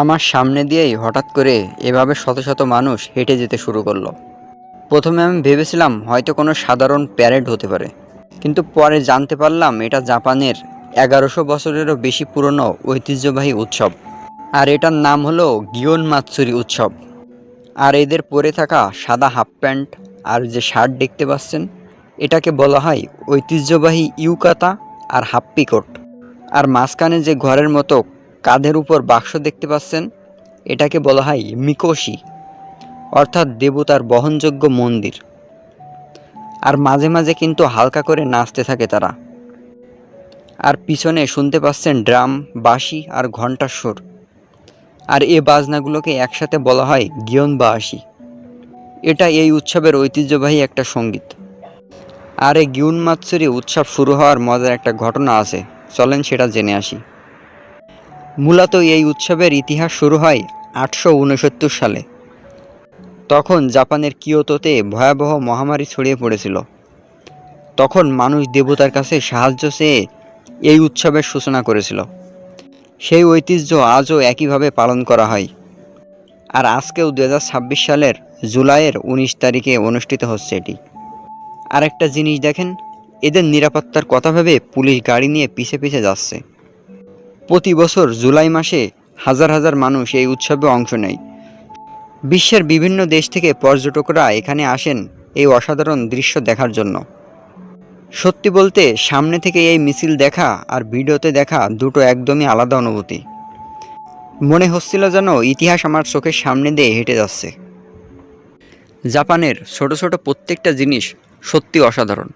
আমার সামনে দিয়েই হঠাৎ করে এভাবে শত শত মানুষ হেঁটে যেতে শুরু করলো। প্রথমে আমি ভেবেছিলাম হয়তো কোনো সাধারণ প্যারেড হতে পারে, কিন্তু পরে জানতে পারলাম এটা জাপানের 1100 বছরেরও বেশি পুরনো ঐতিহ্যবাহী উৎসব। আর এটার নাম হলো গিয়ন মাতসুরি উৎসব। আর এদের পরে থাকা সাদা হাফ প্যান্ট আর যে শার্ট দেখতে পাচ্ছেন, এটাকে বলা হয় ঐতিহ্যবাহী ইউকাতা আর হাপ্পি কোট। আর মাঝখানে যে ঘরের মতো কাঁধের উপর বাক্স দেখতে পাচ্ছেন, এটাকে বলা হয় মিকোশি, অর্থাৎ দেবতার বহনযোগ্য মন্দির। আর মাঝে মাঝে কিন্তু হালকা করে নাচতে থাকে তারা। আর পিছনে শুনতে পাচ্ছেন ড্রাম, বাঁশি আর ঘণ্টার সুর। আর এই বাজনাগুলোকে একসাথে বলা হয় গিয়ন বাঁশি। এটা এই উৎসবের ঐতিহ্যবাহী একটা সঙ্গীত। আর এই গিয়ন মাতসুরি উৎসব শুরু হওয়ার মজার একটা ঘটনা আছে, চলেন সেটা জেনে আসি। মূলত এই উৎসবের ইতিহাস শুরু হয় 869 সালে। তখন জাপানের কিয়োটোতে ভয়াবহ মহামারী ছড়িয়ে পড়েছিল। তখন মানুষ দেবতার কাছে সাহায্য চেয়ে এই উৎসবের সূচনা করেছিল। সেই ঐতিহ্য আজও একইভাবে পালন করা হয়। আর আজকেও 2026 সালের জুলাইয়ের 19 তারিখে অনুষ্ঠিত হচ্ছে এটি। আরেকটা জিনিস দেখেন, এদের নিরাপত্তার কথা ভেবে পুলিশ গাড়ি নিয়ে পিছে পিছে যাচ্ছে। প্রতি বছর জুলাই মাসে হাজার হাজার মানুষ এই উৎসবে অংশ নেয়। বিশ্বের বিভিন্ন দেশ থেকে পর্যটকরা এখানে আসেন এই অসাধারণ দৃশ্য দেখার জন্য। সত্যি বলতে সামনে থেকে এই মিছিল দেখা আর ভিডিওতে দেখা দুটো একদমই আলাদা অনুভূতি। মনে হচ্ছিল যেন ইতিহাস আমার চোখের সামনে দিয়ে হেঁটে যাচ্ছে। জাপানের ছোট ছোট প্রত্যেকটা জিনিস সত্যি অসাধারণ।